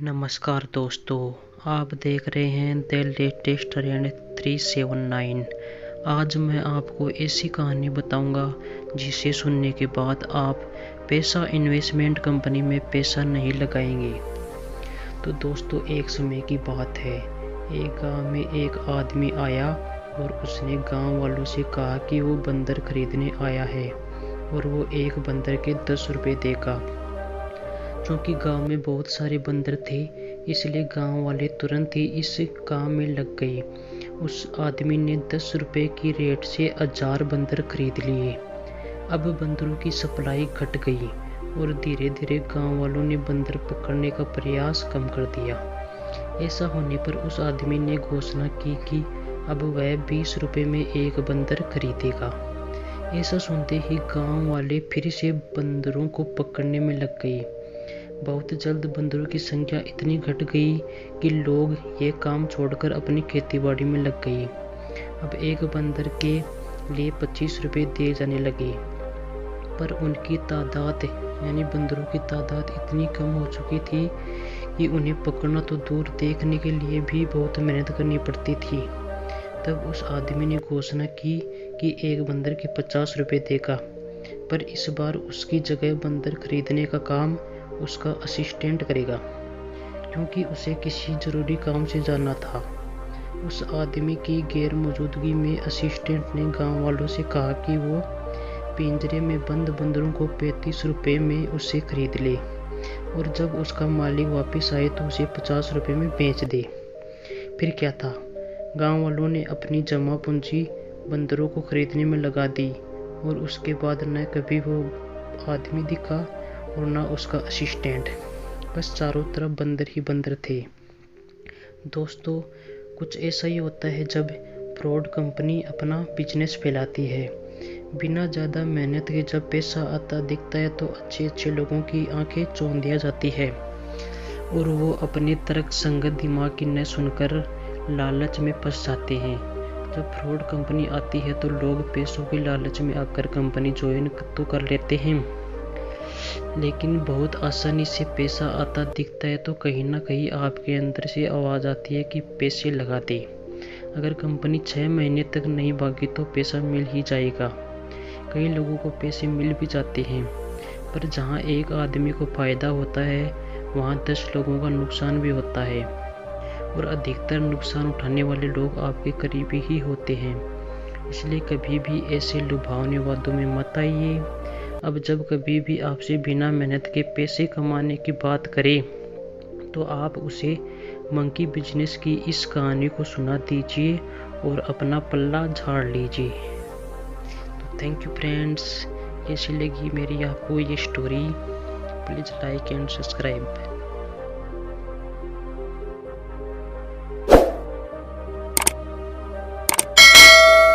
नमस्कार दोस्तों, आप देख रहे हैं द लेटेस्ट ट्रेंड 379। आज मैं आपको ऐसी कहानी बताऊंगा जिसे सुनने के बाद आप पैसा इन्वेस्टमेंट कंपनी में पैसा नहीं लगाएंगे। तो दोस्तों, एक समय की बात है, एक गांव में एक आदमी आया और उसने गांव वालों से कहा कि वो बंदर खरीदने आया है और वो एक बंदर के 10 रुपये देगा। क्योंकि गांव में बहुत सारे बंदर थे, इसलिए गांव वाले तुरंत ही इस काम में लग गए। उस आदमी ने 10 रुपये की रेट से 1000 बंदर खरीद लिए। अब बंदरों की सप्लाई घट गई और धीरे धीरे गांव वालों ने बंदर पकड़ने का प्रयास कम कर दिया। ऐसा होने पर उस आदमी ने घोषणा की कि अब वह 20 रुपये में एक बंदर खरीदेगा। ऐसा सुनते ही गांव वाले फिर से बंदरों को पकड़ने में लग गए। बहुत जल्द बंदरों की संख्या इतनी घट गई कि लोग ये काम छोड़कर अपनी खेतीबाड़ी में लग गए। अब एक बंदर के लिए 25 रुपये दिए जाने लगे, पर उनकी तादाद यानी बंदरों की तादाद इतनी कम हो चुकी थी कि उन्हें पकड़ना तो दूर, देखने के लिए भी बहुत मेहनत करनी पड़ती थी। तब उस आदमी ने घोषणा की कि एक बंदर के 50 रुपये देगा, पर इस बार उसकी जगह बंदर खरीदने का काम उसका असिस्टेंट करेगा, क्योंकि उसे किसी जरूरी काम से जाना था। उस आदमी की गैर मौजूदगी में असिस्टेंट ने गांव वालों से कहा कि वो पिंजरे में बंद बंदरों को 35 रुपये में उसे खरीद ले और जब उसका मालिक वापस आए तो उसे 50 रुपये में बेच दे। फिर क्या था, गांव वालों ने अपनी जमा पूंजी बंदरों को खरीदने में लगा दी और उसके बाद न कभी वो आदमी दिखा और ना उसका असिस्टेंट। बस चारों तरफ बंदर ही बंदर थे। दोस्तों, कुछ ऐसा ही होता है जब फ्रॉड कंपनी अपना बिजनेस फैलाती है। बिना ज़्यादा मेहनत के जब पैसा आता दिखता है तो अच्छे अच्छे लोगों की आंखें चौंध दिया जाती है और वो अपने तर्क संगत दिमाग की न सुनकर लालच में फंस जाते हैं। जब फ्रॉड कंपनी आती है तो लोग पैसों के लालच में आकर कंपनी ज्वाइन तो कर लेते हैं, लेकिन बहुत आसानी से पैसा आता दिखता है तो कहीं ना कहीं आपके अंदर से आवाज़ आती है कि पैसे लगा दे। अगर कंपनी 6 महीने तक नहीं भागी तो पैसा मिल ही जाएगा। कई लोगों को पैसे मिल भी जाते हैं, पर जहां एक आदमी को फ़ायदा होता है वहां 10 लोगों का नुकसान भी होता है और अधिकतर नुकसान उठाने वाले लोग आपके करीबी ही होते हैं। इसलिए कभी भी ऐसे लुभावने वादों में मत आइए। अब जब कभी भी आपसे बिना मेहनत के पैसे कमाने की बात करें तो आप उसे मंकी बिजनेस की इस कहानी को सुना दीजिए और अपना पल्ला झाड़ लीजिए। तो थैंक यू फ्रेंड्स, कैसी लगी मेरी आपको ये story? Please like and subscribe.